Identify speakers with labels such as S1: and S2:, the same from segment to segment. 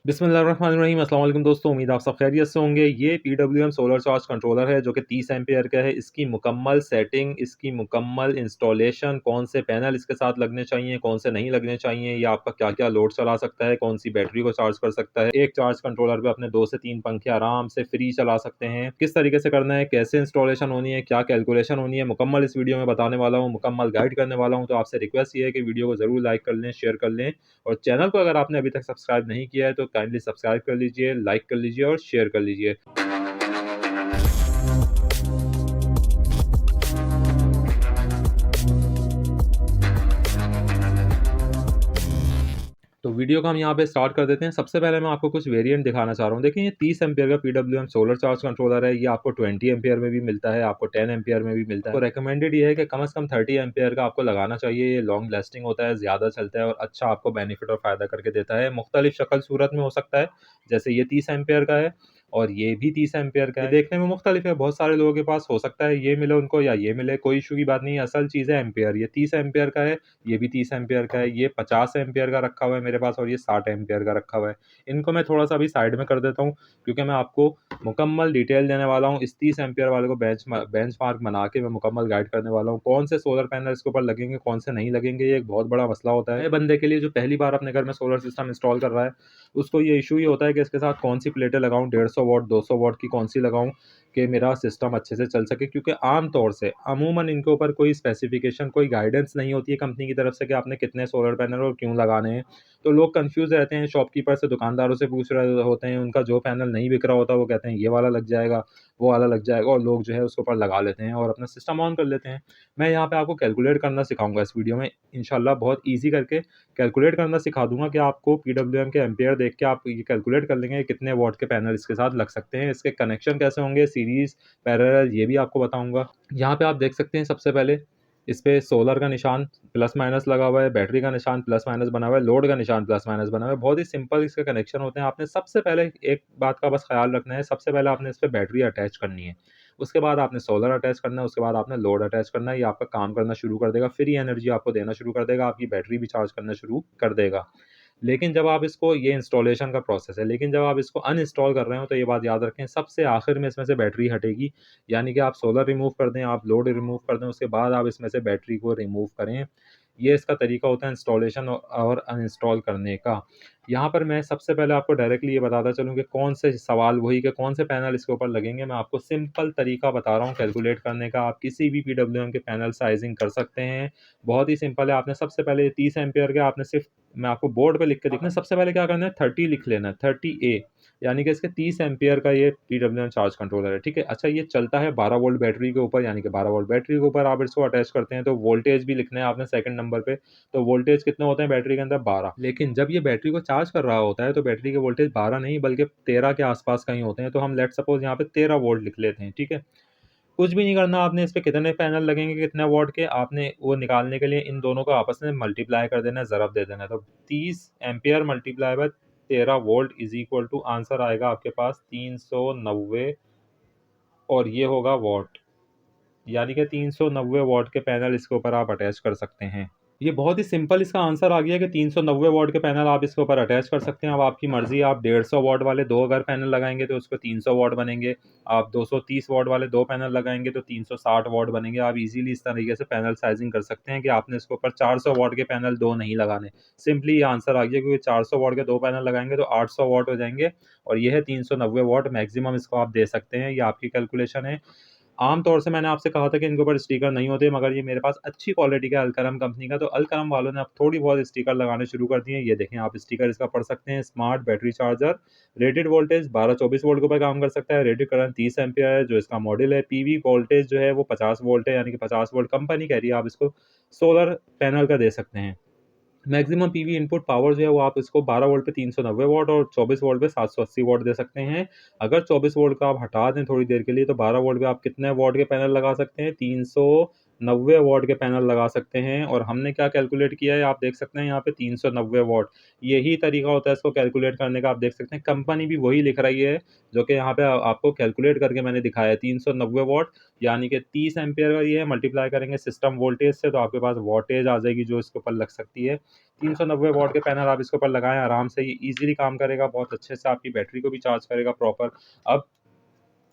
S1: बिस्मिल्लाहिर्रहमानिर्रहीम। अस्सलाम वालेकुम दोस्तों, उम्मीद आप सब खैरियत से होंगे। ये PWM सोलर चार्ज कंट्रोलर है जो कि 30 एम्पियर का है। इसकी मुकम्मल सेटिंग, इसकी मुकम्मल इंस्टॉलेशन, कौन से पैनल इसके साथ लगने चाहिए, कौन से नहीं लगने चाहिए, या आपका क्या क्या लोड चला सकता है, कौन सी बैटरी को चार्ज कर सकता है, एक चार्ज कंट्रोलर पे अपने 2 से 3 पंखे आराम से फ्री चला सकते हैं, किस तरीके से करना है, कैसे इंस्टॉलेशन होनी है, क्या कैलकुलेशन होनी है, मुकम्मल इस वीडियो में बताने वाला हूँ, मुकम्मल गाइड करने वाला हूँ। तो आपसे रिक्वेस्ट ये है कि वीडियो को ज़रूर लाइक कर लें, शेयर कर लें, और चैनल को अगर आपने अभी तक सब्सक्राइब नहीं किया है तो काइंडली सब्सक्राइब कर लीजिए, लाइक कर लीजिए और शेयर कर लीजिए। तो वीडियो को हम यहाँ पे स्टार्ट कर देते हैं। सबसे पहले मैं आपको कुछ वेरिएंट दिखाना चाह रहा हूँ। देखिए, ये 30 एम्पियर का PWM सोलर चार्ज कंट्रोलर है। ये आपको 20 एम्पियर में भी मिलता है, आपको 10 एम्पियर में भी मिलता है। तो रिकमेंडेड ये है कि कम से कम 30 एम्पियर का आपको लगाना चाहिए। ये लॉन्ग लास्टिंग होता है, ज़्यादा चलता है और अच्छा आपको बेनिफिट और फ़ायदा करके देता है। मुख्तलिफ शक्ल सूरत में हो सकता है, जैसे ये 30 एम्पियर का है और ये भी 30 एम्पियर का है। देखने में मुख्तलिफ है, बहुत सारे लोगों के पास हो सकता है ये मिले उनको या ये मिले, कोई इशू की बात नहीं है। असल चीज़ है एम्पियर। ये 30 एम्पियर का है, ये भी 30 एम्पियर का है, ये 50 एम्पियर का रखा हुआ है मेरे पास और ये 60 एम्पियर का रखा हुआ है। इनको मैं थोड़ा-सा अभी साइड में कर देता हूँ, क्योंकि मैं आपको मुकम्मल डिटेल देने वाला हूँ। इस 30 एम्पियर वाले को बेंचमार्क बना के मैं मुकम्मल गाइड करने वाला हूँ। कौन से सोलर पैनल इसके ऊपर लगेंगे, कौन से नहीं लगेंगे, ये एक बहुत बड़ा मसला होता है। नए बंदे के लिए जो पहली बार अपने घर में सोलर सिस्टम इंस्टॉल कर रहा है, उसको ये इशू ही होता है कि इसके साथ कौन-सी प्लेटें लगाऊँ, 150 वॉट, 200 वॉट की कौन-सी लगाऊँ कि मेरा सिस्टम अच्छे से चल सके। क्योंकि आम तौर से अमूमन इनके ऊपर कोई स्पेसिफिकेशन, कोई गाइडेंस नहीं होती है कंपनी की तरफ से कि आपने कितने सोलर पैनल और क्यों लगाने हैं। तो लोग कंफ्यूज रहते हैं, शॉपकीपर से, दुकानदारों से पूछ रहे होते हैं, उनका जो पैनल नहीं बिक रहा होता वो कहते हैं ये वाला लग जाएगा, वो वाला लग जाएगा, और लोग जो है उसके ऊपर लगा लेते हैं और अपना सिस्टम ऑन कर लेते हैं। मैं यहाँ पे आपको कैलकुलेट करना सिखाऊंगा इस वीडियो में, इंशाल्लाह बहुत ईजी करके कैलकुलेट करना सिखा दूंगा कि आपको PWM के एम्पेयर देख के आप ये कैलकुलेट कर लेंगे कितने वॉट के पैनल इसके साथ लग सकते हैं, इसके कनेक्शन कैसे होंगे, सीरीज, पैरेलल, ये भी आपको बताऊंगा। यहाँ पे आप देख सकते हैं सबसे पहले इस पे सोलर का निशान प्लस माइनस लगा हुआ है, बैटरी का निशान प्लस माइनस बना हुआ है, लोड का निशान प्लस माइनस बना हुआ है। बहुत ही सिंपल इसके कनेक्शन होते हैं। आपने सबसे पहले एक बात का बस ख्याल रखना है, सबसे पहले आपने इस पे बैटरी अटैच करनी है, उसके बाद आपने सोलर अटैच करना है, उसके बाद आपने लोड अटैच करना है। ये आपका काम करना शुरू कर देगा, फ्री एनर्जी आपको देना शुरू कर देगा, आपकी बैटरी भी चार्ज करना शुरू कर देगा। लेकिन जब आप इसको, ये इंस्टॉलेशन का प्रोसेस है, लेकिन जब आप इसको अनइंस्टॉल कर रहे हो तो ये बात याद रखें, सबसे आखिर में इसमें से बैटरी हटेगी। यानी कि आप सोलर रिमूव कर दें, आप लोड रिमूव कर दें, उसके बाद आप इसमें से बैटरी को रिमूव करें। ये इसका तरीका होता है इंस्टॉलेशन और अनइंस्टॉल करने का। यहाँ पर मैं सबसे पहले आपको डायरेक्टली ये बताता चलूँ कि कौन से सवाल वही कि कौन से पैनल इसके ऊपर लगेंगे। मैं आपको सिंपल तरीका बता रहा हूँ कैलकुलेट करने का। आप किसी भी PWM के पैनल साइजिंग कर सकते हैं, बहुत ही सिंपल है। आपने सबसे पहले 30 एम्पियर के, आपने सिर्फ, मैं आपको बोर्ड पे लिख के दिखना, सबसे पहले क्या करना है, 30 लिख लेना है, 30A, यानी कि इसके 30 एम्पियर का ये PWM चार्ज कंट्रोलर है, ठीक है। अच्छा, ये चलता है 12 वोल्ट बैटरी के ऊपर, यानी कि 12 वोल्ट बैटरी के ऊपर आप इसको अटैच करते हैं। तो वोल्टेज भी लिखना है आपने सेकंड नंबर पे। तो वोल्टेज कितने होते हैं बैटरी के अंदर, 12। लेकिन जब ये बैटरी को चार्ज कर रहा होता है तो बैटरी के वोल्टेज 12 नहीं बल्कि 13 के आसपास कहीं होते हैं। तो हम लेट सपोज यहाँ पे 13 वोल्ट लिख लेते हैं, ठीक है। कुछ भी नहीं करना आपने, इस पे कितने पैनल लगेंगे, कितने वॉट के, आपने वो निकालने के लिए इन दोनों को आपस में मल्टीप्लाई कर देना है, ज़रब दे देना है। तो 30 ampere multiply by 13 volt is equal to, answer आएगा आपके पास 390, और ये होगा वॉट, यानी कि 390 वॉट के पैनल इसके ऊपर आप अटैच कर सकते हैं। ये बहुत ही सिंपल इसका आंसर आ गया कि 390 वॉट के पैनल आप इसके ऊपर अटैच कर सकते हैं। अब आपकी मर्ज़ी, आप 150 वॉट वाले दो अगर पैनल लगाएंगे तो उसको 300 वॉट बनेंगे, आप 230 वॉट वाले दो पैनल लगाएंगे तो 360 वॉट बनेंगे। आप इजीली इस तरीके से पैनल साइजिंग कर सकते हैं कि आपने इसके ऊपर 400 वॉट के पैनल दो नहीं लगाने। सिंपली ये आंसर आ गया, क्योंकि 400 वॉट के दो पैनल लगाएंगे तो 800 वॉट हो जाएंगे, और ये है 390 वॉट मैक्सिमम इसको आप दे सकते हैं। ये आपकी कैलकुलेशन है। आम तौर से मैंने आपसे कहा था कि इनके ऊपर स्टिकर नहीं होते, मगर ये मेरे पास अच्छी क्वालिटी का अलकरम कंपनी का, तो अलकरम वालों ने अब थोड़ी बहुत स्टिकर लगाने शुरू कर दिए हैं। ये देखें, आप स्टिकर इसका पढ़ सकते हैं, smart battery charger, rated voltage 12-24 volt के ऊपर काम कर सकता है, रेटेड करंट 30 एम्पियर है जो इसका मॉडल है, पीवी वोल्टेज जो है वो 50 वोल्ट है, यानी कि 50 वोल्ट कंपनी कह रही है, आप इसको सोलर पैनल का दे सकते हैं। मैक्सिमम पीवी इनपुट पावर जो है वो आप इसको 12 वोल्ट पे 390 वॉट और 24 वोल्ट पे 780 वॉट दे सकते हैं। अगर 24 वोल्ट का आप हटा दें थोड़ी देर के लिए, तो 12 वोल्ट पे आप कितने वॉट के पैनल लगा सकते हैं, 90 वॉट के पैनल लगा सकते हैं। और हमने क्या कैलकुलेट किया है आप देख सकते हैं यहाँ पे 390 वॉट, यही तरीका होता है इसको कैलकुलेट करने का। आप देख सकते हैं कंपनी भी वही लिख रही है जो कि यहाँ पे आपको कैलकुलेट करके मैंने दिखाया है, 390 वॉट, यानी कि 30 एम्पियर का ये है। मल्टीप्लाई करेंगे सिस्टम वोल्टेज से तो आपके पास वॉटेज आ जाएगी जो इसके ऊपर लग सकती है। 390 वॉट के पैनल आप इसके ऊपर लगाएं, आराम से ये ईजिली काम करेगा, बहुत अच्छे से आपकी बैटरी को भी चार्ज करेगा प्रॉपर। अब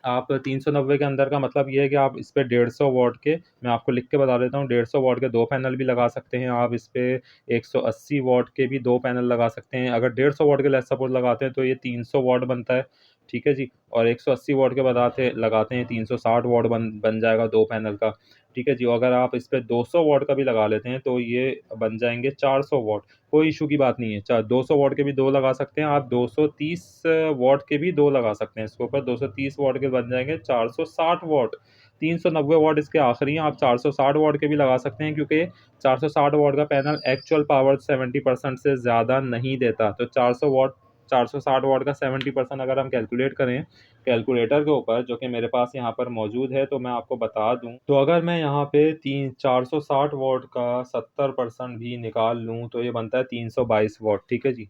S1: आप 390 के अंदर का मतलब ये है कि आप इस पे 150 वॉट के, मैं आपको लिख के बता देता हूँ, 150 वॉट के 2 पैनल भी लगा सकते हैं आप इस पे। 180 वॉट के भी 2 पैनल लगा सकते हैं। अगर 150 वॉट के लेस सपोज लगाते हैं तो ये 300 वॉट बनता है, ठीक है जी। और 180 वॉट के बताते लगाते हैं 360 वॉट बन जाएगा 2 पैनल का, ठीक है जी। और अगर आप इस पे 200 वॉट का भी लगा लेते हैं तो ये बन जाएंगे 400 वॉट, कोई इशू की बात नहीं है। 200 वॉट के भी 2 लगा सकते हैं आप, 230 वॉट के भी 2 लगा सकते हैं इसके ऊपर, 230 वॉट के बन जाएंगे 460 वॉट। 390 वॉट इसके आखिरी हैं, आप 460 वॉट के भी लगा सकते हैं क्योंकि 460 वॉट का पैनल एक्चुअल पावर 70% से ज़्यादा नहीं देता। तो 460 वॉट का 70% अगर हम कैलकुलेट करें कैलकुलेटर के ऊपर, जो कि मेरे पास यहाँ पर मौजूद है, तो मैं आपको बता दूं, तो अगर मैं यहाँ पे 460 वॉट का 70% भी निकाल लूँ तो ये बनता है 322 वॉट, ठीक है जी।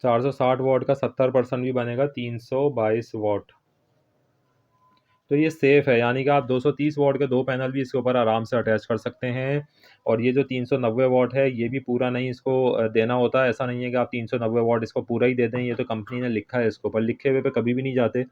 S1: 460 वॉट का 70% भी बनेगा 322 वॉट। तो ये सेफ है, यानी कि आप 230 वॉट के 2 पैनल भी इसके ऊपर आराम से अटैच कर सकते हैं। और ये जो 390 वॉट है ये भी पूरा नहीं इसको देना होता है। ऐसा नहीं है कि आप 390 वॉट इसको पूरा ही दे दें, ये तो कंपनी ने लिखा है इसके ऊपर, लिखे हुए पे कभी भी नहीं जाते।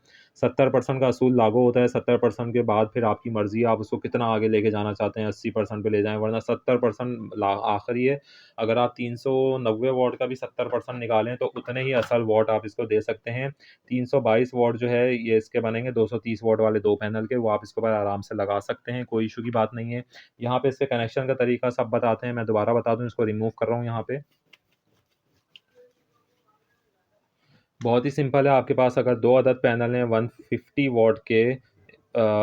S1: 70% का असूल लागू होता है, 70% के बाद फिर आपकी मर्जी, आप उसको कितना आगे लेके जाना चाहते हैं, 80% पे ले जाएं, वरना 70% आखिरी है। अगर आप 390 वॉट का भी 70% निकालें तो उतने ही असल वॉट आप इसको दे सकते हैं। 322 वॉट जो है ये इसके बनेंगे 230 वॉट वाले 2 पैनल के, वो आप इसके ऊपर आराम से लगा सकते हैं, कोई इशू की बात नहीं है। यहाँ पे इसके कनेक्शन का तरीका सब बताते हैं, मैं दोबारा बता दूं, इसको रिमूव कर रहा हूँ यहाँ पे। बहुत ही सिंपल है, आपके पास अगर 2 अदद पैनल हैं 150 वॉट के,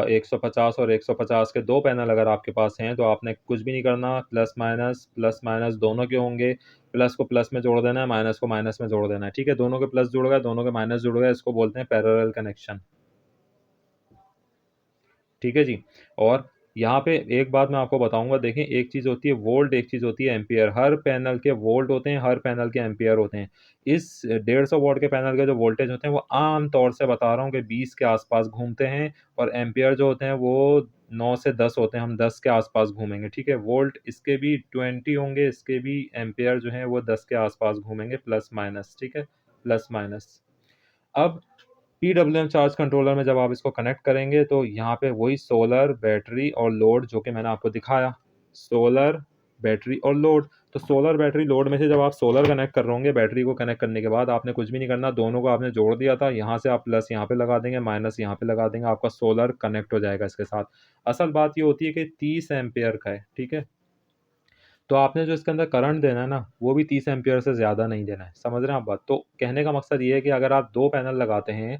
S1: 150 और 150 के 2 पैनल अगर आपके पास हैं तो आपने कुछ भी नहीं करना, प्लस माइनस दोनों के होंगे। प्लस को प्लस में जोड़ देना है, माइनस को माइनस में जोड़ देना है, ठीक है। दोनों के प्लस जुड़ गए, दोनों के माइनस जुड़ गए, इसको बोलते हैं पैरेलल कनेक्शन, ठीक है जी। और यहाँ पे एक बात मैं आपको बताऊंगा, देखें, एक चीज़ होती है वोल्ट, एक चीज़ होती है एम्पियर। हर पैनल के वोल्ट होते हैं, हर पैनल के एम्पियर होते हैं। इस 150 वॉट के पैनल के जो वोल्टेज होते हैं वो आम तौर से बता रहा हूँ कि 20 के आसपास घूमते हैं। और एम्पियर जो होते हैं वो 9 से 10 होते हैं, हम 10 के आसपास घूमेंगे, ठीक है। वोल्ट इसके भी 20 होंगे, इसके भी एम्पियर जो हैं वो 10 के आसपास घूमेंगे, प्लस माइनस, ठीक है, प्लस माइनस। अब PWM चार्ज कंट्रोलर में जब आप इसको कनेक्ट करेंगे तो यहाँ पे वही सोलर, बैटरी और लोड जो कि मैंने आपको दिखाया, सोलर, बैटरी और लोड। तो सोलर, बैटरी, लोड में से जब आप सोलर कनेक्ट कर रहे होंगे, बैटरी को कनेक्ट करने के बाद आपने कुछ भी नहीं करना, दोनों को आपने जोड़ दिया था, यहाँ से आप प्लस यहाँ पे लगा देंगे, माइनस यहाँ पे लगा देंगे, आपका सोलर कनेक्ट हो जाएगा इसके साथ। असल बात ये होती है कि 30 एम्पेयर का है, ठीक है। तो आपने जो इसके अंदर करंट देना है ना वो भी 30 एम्पियर से ज़्यादा नहीं देना है, समझ रहे हैं आप बात। तो कहने का मकसद ये है कि अगर आप 2 पैनल लगाते हैं,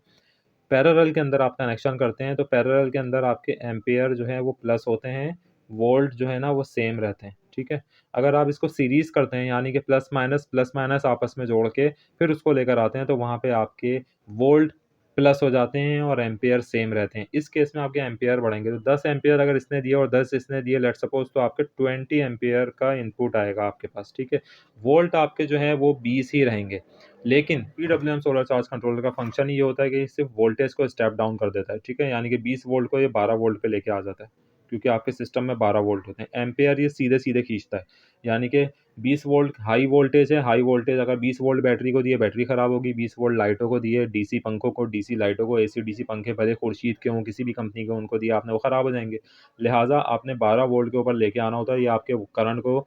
S1: पैरेलल के अंदर आप कनेक्शन करते हैं, तो पैरेलल के अंदर आपके एम्पियर जो है वो प्लस होते हैं, वोल्ट जो है ना वो सेम रहते हैं, ठीक है। अगर आप इसको सीरीज करते हैं, यानी कि प्लस माइनस आपस में जोड़ के फिर उसको लेकर आते हैं, तो वहाँ पे आपके वोल्ट प्लस हो जाते हैं और एम्पियर सेम रहते हैं। इस केस में आपके एम्पियर बढ़ेंगे, तो 10 एम्पियर अगर इसने दिए और 10 इसने दिए, लेट सपोज, तो आपके 20 एम्पियर का इनपुट आएगा आपके पास, ठीक है। वोल्ट आपके जो है वो 20 ही रहेंगे। लेकिन PWM सोलर चार्ज कंट्रोलर का फंक्शन ये होता है कि सिर्फ वोल्टेज को स्टेप डाउन कर देता है, ठीक है। यानी कि 20 वोल्ट को ये 12 वोल्ट पे लेके आ जाता है, क्योंकि आपके सिस्टम में 12 वोल्ट होते हैं। एम्पेयर ये सीधे सीधे खींचता है, यानी कि 20 वोल्ट हाई वोल्टेज है, हाई वोल्टेज अगर 20 वोल्ट बैटरी को दिए, बैटरी खराब होगी। 20 वोल्ट लाइटों को दिए, डीसी पंखों को, डीसी लाइटों को, एसी डीसी पंखे भले खुर्शीद के हों, किसी भी कंपनी के, उनको दिए आपने, वो ख़राब हो जाएंगे। लिहाजा आपने 12 वोल्ट के ऊपर लेके आना होता है, ये आपके करंट को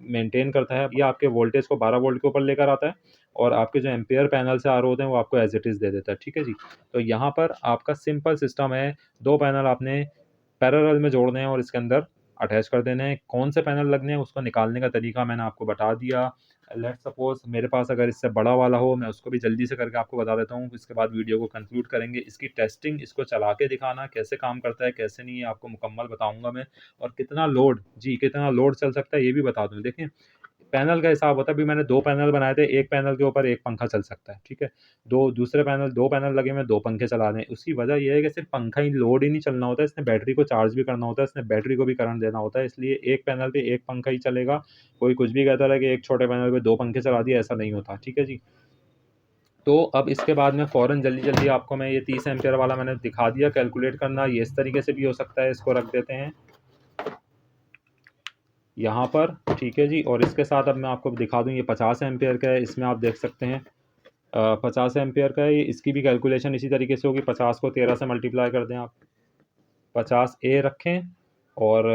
S1: मेंटेन करता है, ये आपके वोल्टेज को 12 वोल्ट के ऊपर लेकर आता है। और आपके जो एम्पेयर पैनल से आ रहे होते हैं वो आपको एज इट इज़ दे देता है, ठीक है जी। तो यहाँ पर आपका सिंपल सिस्टम है, 2 पैनल आपने पैरेलल में जोड़ने हैं और इसके अंदर अटैच कर देने हैं। कौन से पैनल लगने हैं उसको निकालने का तरीका मैंने आपको बता दिया। लेट्स सपोज मेरे पास अगर इससे बड़ा वाला हो, मैं उसको भी जल्दी से करके आपको बता देता हूँ, इसके बाद वीडियो को कंक्लूड करेंगे। इसकी टेस्टिंग, इसको चला के दिखाना कैसे काम करता है कैसे नहीं है, आपको मुकम्मल बताऊंगा मैं। और कितना लोड, जी कितना लोड चल सकता है ये भी बता दूँ। देखें, पैनल का हिसाब होता है। अभी मैंने 2 पैनल बनाए थे, एक पैनल के ऊपर एक पंखा चल सकता है, ठीक है? 2 पैनल लगे हुए हैं, 2 पंखे चलाने हैं। उसकी वजह ये है कि सिर्फ़ पंखा ही लोड ही नहीं चलना होता है, इसने बैटरी को चार्ज भी करना होता है, इसने बैटरी को भी करंट देना होता है, इसलिए एक पैनल पे एक पंखा ही चलेगा। कोई कुछ भी कहता रहे कि एक छोटे पैनल पे 2 पंखे चला दिए, ऐसा नहीं होता, ठीक है जी? तो अब इसके बाद में फ़ौरन जल्दी-जल्दी आपको मैं ये 30 एम्पीयर वाला मैंने दिखा दिया कैलकुलेट करना, ये इस तरीके से भी हो सकता है, इसको रख देते हैं यहाँ पर, ठीक है जी। और इसके साथ अब मैं आपको दिखा दूँ, ये 50 एम्पीयर का है, इसमें आप देख सकते हैं 50 एम्पीयर का है, इसकी भी कैलकुलेशन इसी तरीके से होगी। 50 को 13 से मल्टीप्लाई कर दें आप, 50 ए रखें और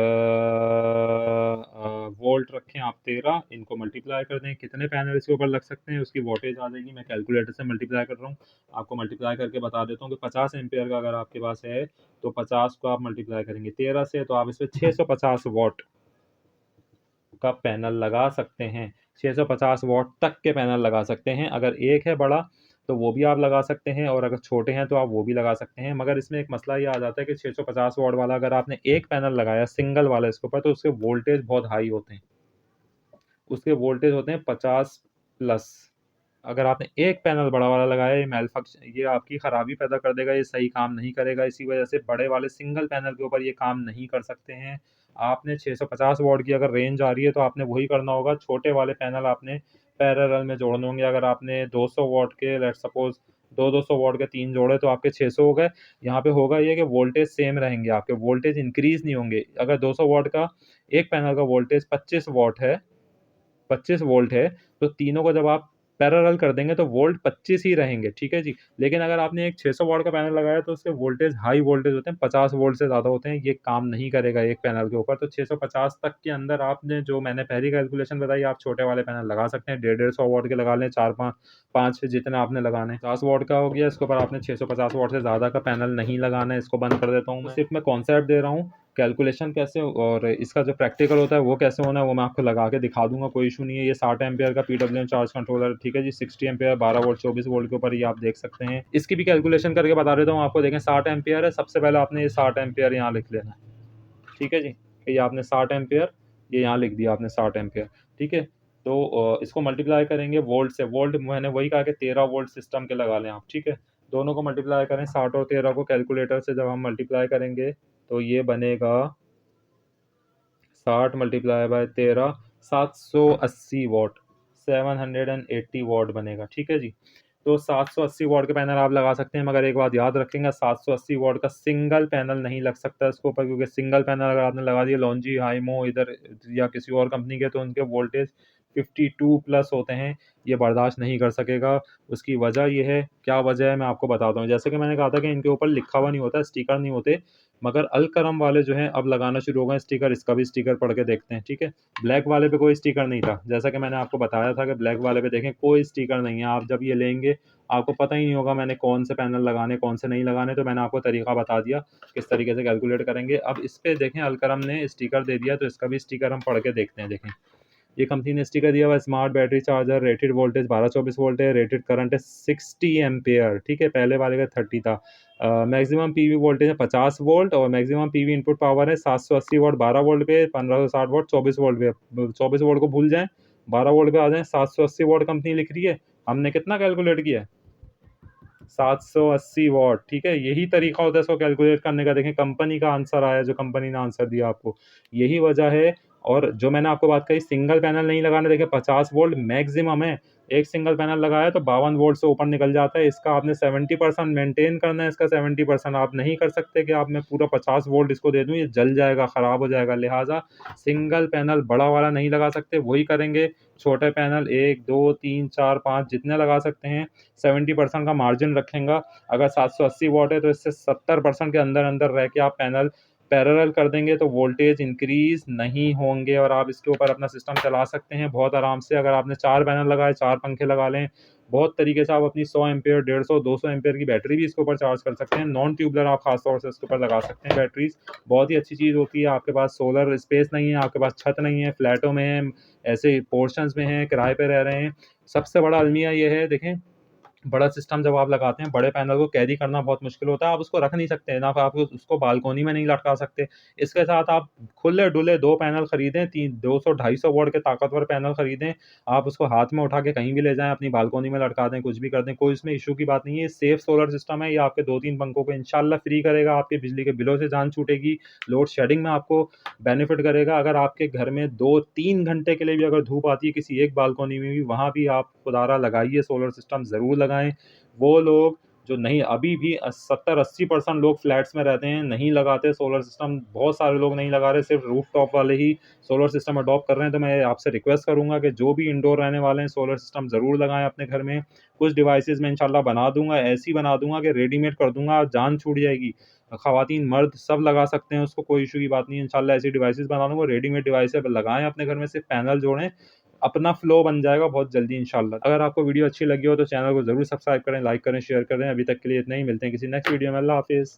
S1: वोल्ट रखें आप 13, इनको मल्टीप्लाई कर दें। कितने पैनल इसके ऊपर लग सकते हैं उसकी वोल्टेज आ जाएगी। मैं कैलकुलेटर से मल्टीप्लाई कर रहा हूँ, आपको मल्टीप्लाई करके बता देता हूँ कि 50 एम्पीयर का अगर आपके पास है तो 50 को आप मल्टीप्लाई करेंगे 13 से, तो आप इसमें 650 वॉट का पैनल लगा सकते हैं। 650 वॉट तक के पैनल लगा सकते हैं। अगर एक है बड़ा तो वो भी आप लगा सकते हैं, और अगर छोटे हैं तो आप वो भी लगा सकते हैं। मगर इसमें एक मसला ये आ जाता है कि 650 वॉट वाला अगर आपने एक पैनल लगाया सिंगल वाला इसके ऊपर, तो उसके वोल्टेज बहुत हाई होते हैं। उसके वोल्टेज होते हैं 50 प्लस। अगर आपने एक पैनल बड़ा वाला लगाया, ये ये आपकी ख़राबी पैदा कर देगा, ये सही काम नहीं करेगा। इसी वजह से बड़े वाले सिंगल पैनल के ऊपर ये काम नहीं कर सकते हैं। आपने 650 वॉट की अगर रेंज आ रही है तो आपने वही करना होगा, छोटे वाले पैनल आपने पैरेलल में जोड़ने होंगे। अगर आपने 200 वॉट के लेट्स सपोज़ 2-200 वॉट के 3 जोड़े तो आपके 600 हो गए। यहाँ पे होगा ये कि वोल्टेज सेम रहेंगे, आपके वोल्टेज इंक्रीज़ नहीं होंगे। अगर 200 वॉट का एक पैनल का वोल्टेज 25 वॉट है, 25 वोल्ट है, तो तीनों को जब आप पैरेलल कर देंगे तो वोल्ट 25 ही रहेंगे, ठीक है जी। लेकिन अगर आपने एक 600 वॉट का पैनल लगाया तो उसके वोल्टेज हाई वोल्टेज होते हैं, 50 वोल्ट से ज़्यादा होते हैं, ये काम नहीं करेगा एक पैनल के ऊपर। तो 650 तक के अंदर आपने जो मैंने पहली कैलकुलेशन बताई, आप छोटे वाले पैनल लगा सकते हैं, 150-150 वॉट के लगा लें, 4-5 जितने आपने लगाने हैं। 50 वॉट का हो गया, इसके ऊपर आपने 650 वॉट से ज़्यादा का पैनल नहीं लगाना है, इसको बंद कर देता हूँ मैं। सिर्फ मैं कॉन्सेप्ट दे रहा हूँ, कैलकुलेशन कैसे और इसका जो प्रैक्टिकल होता है वो कैसे होना है वो मैं आपको लगा के दिखा दूंगा, कोई इशू नहीं है। ये 60 एम्पीयर का पीडब्ल्यूएम चार्ज कंट्रोलर, ठीक है जी। 60 एम्पीयर 12 वोल्ट 24 वोल्ट के ऊपर ये आप देख सकते हैं। इसकी भी कैलकुलेशन करके बता देता हूँ आपको। देखें 60 एम्पीयर है, सबसे पहले आपने ये 60 एम्पीयर यहाँ लिख लेना है, ठीक है जी। ये आपने 60 एम्पीयर ये यहाँ लिख दिया आपने 60 एम्पीयर, ठीक है। तो इसको मल्टीप्लाई करेंगे वोल्ट से। वोल्ट मैंने वही कहा कि 13 वोल्ट सिस्टम के लगा लें आप, ठीक है। दोनों को मल्टीप्लाई करें, 60 और 13 को कैलकुलेटर से जब हम मल्टीप्लाई करेंगे तो ये बनेगा 60 मल्टीप्लाई बाय 13, 780 वॉट, 780 वॉट बनेगा, ठीक है जी। तो 780 वॉट के पैनल आप लगा सकते हैं, मगर एक बात याद रखेंगे, 780 वॉट का सिंगल पैनल नहीं लग सकता इसके ऊपर, क्योंकि सिंगल पैनल अगर आपने लगा दिया लॉन्जी, हाइमो इधर या किसी और कंपनी के, तो उनके वोल्टेज 52 प्लस होते हैं, ये बर्दाश्त नहीं कर सकेगा। उसकी वजह ये है, क्या वजह है मैं आपको बताता हूँ। जैसे कि मैंने कहा था कि इनके ऊपर लिखा हुआ नहीं होता, स्टिकर नहीं होते, मगर अलकरम वाले जो हैं अब लगाना शुरू हो गए स्टिकर। इसका भी स्टिकर पढ़ के देखते हैं, ठीक है। ब्लैक वाले पे कोई स्टिकर नहीं था, जैसा कि मैंने आपको बताया था कि ब्लैक वाले पे देखें कोई स्टिकर नहीं है। आप जब ये लेंगे आपको पता ही नहीं होगा मैंने कौन से पैनल लगाने कौन से नहीं लगाने, तो मैंने आपको तरीका बता दिया किस तरीके से कैलकुलेट करेंगे। अब इस पे देखें अलकरम ने स्टिकर दे दिया, तो इसका भी स्टिकर हम पढ़ के देखते हैं। देखें ये कंपनी ने स्टिकर दिया हुआ, smart battery charger, rated voltage 12-24 volt है, रेटेड करंट है 60 एम्पेयर, ठीक है। पहले वाले का 30 था। मैक्सिमम पीवी वोल्टेज है 50 वोल्ट, और मैक्सिमम पीवी इनपुट पावर है 780 वोल्ट 12 वोल्ट पे, 1560 वोल्ट 24 वोल्ट पे। 24 वोल्ट को भूल जाएं, 12 वोल्ट पे आ जाएं। 780 वोल्ट कंपनी लिख रही है, हमने कितना कैलकुलेट किया है? 780 वॉट, ठीक है। यही तरीका होता है इसको कैलकुलेट करने का। देखें कंपनी का आंसर आया, जो कंपनी ने आंसर दिया आपको, यही वजह है। और जो मैंने आपको बात कही सिंगल पैनल नहीं लगाने, देखें 50 वोल्ट मैक्सिमम है, एक सिंगल पैनल लगाया तो 52 वोल्ट से ऊपर निकल जाता है। इसका आपने 70% मेंटेन करना है, इसका 70% आप नहीं कर सकते कि आप मैं पूरा 50 वोल्ट इसको दे दूं, ये जल जाएगा, ख़राब हो जाएगा। लिहाजा सिंगल पैनल बड़ा वाला नहीं लगा सकते, वही करेंगे छोटे पैनल 1 2 3 4 5 जितने लगा सकते हैं, 70% का मार्जिन रखेंगे। अगर 780 वॉट है तो इससे 70% के अंदर अंदर रह के आप पैनल पैरेलल कर देंगे तो वोल्टेज इंक्रीज नहीं होंगे, और आप इसके ऊपर अपना सिस्टम चला सकते हैं बहुत आराम से। अगर आपने 4 पैनल लगाए, 4 पंखे लगा लें, बहुत तरीके से आप अपनी 100 एम्पेयर 150 200 एम्पेयर की बैटरी भी इसके ऊपर चार्ज कर सकते हैं। नॉन ट्यूबलर आप खासतौर से इसके ऊपर लगा सकते हैं बैटरीज, बहुत ही अच्छी चीज़ होती है। आपके पास सोलर स्पेस नहीं है, आपके पास छत नहीं है, फ्लैटों में है, ऐसे पोर्शंस में हैं, किराए पे रह रहे हैं, सबसे बड़ा अलमिया ये है। देखें बड़ा सिस्टम जब आप लगाते हैं, बड़े पैनल को कैरी करना बहुत मुश्किल होता है, आप उसको रख नहीं सकते, ना आप उसको बालकनी में नहीं लटका सकते। इसके साथ आप खुले-डुले 2 पैनल खरीदें, तीन 200-250 वॉट के ताकतवर पैनल खरीदें, आप उसको हाथ में उठा के कहीं भी ले जाएँ, अपनी बालकनी में लटका दें, कुछ भी कर दें, कोई इसमें इश्यू की बात नहीं है। ये सेफ सोलर सिस्टम है, ये आपके 2-3 पंखों को इंशाल्लाह फ्री करेगा, आपके बिजली के बिलों से जान छूटेगी, लोड शेडिंग में आपको बेनिफिट करेगा। अगर आपके घर में 2-3 घंटे के लिए भी अगर धूप आती है किसी एक बालकनी में भी, वहाँ भी आप खुदारा लगाइए, सोलर सिस्टम ज़रूर लगाएँ। वो लोग जो नहीं, अभी भी 70-80% लोग फ्लैट्स में रहते हैं, नहीं लगाते सोलर सिस्टम, बहुत सारे लोग नहीं लगा रहे, सिर्फ़ रूफ़टॉप वाले ही सोलर सिस्टम अडॉप्ट कर रहे हैं। तो मैं आपसे रिक्वेस्ट करूँगा कि जो भी इंडोर रहने वाले हैं, सोलर सिस्टम ज़रूर लगाएँ अपने घर में। कुछ डिवाइसेज़ मैं इंशाल्लाह बना दूँगा, ऐसी बना दूँगा कि रेडीमेड कर दूँगा, जान छूट जाएगी। ख़वातीन, मर्द सब लगा सकते हैं उसको, कोई इश्यू की बात नहीं है। इंशाल्लाह ऐसी डिवाइसेज़ बना दूँगा, रेडीमेड डिवाइसेज़ लगाएँ अपने घर में, सिर्फ़ पैनल जोड़ें, अपना फ्लो बन जाएगा बहुत जल्दी इंशाल्लाह। अगर आपको वीडियो अच्छी लगी हो तो चैनल को ज़रूर सब्सक्राइब करें, लाइक करें, शेयर करें। अभी तक के लिए इतना ही, मिलते हैं किसी नेक्स्ट वीडियो में। अल्लाह हाफ़िज़।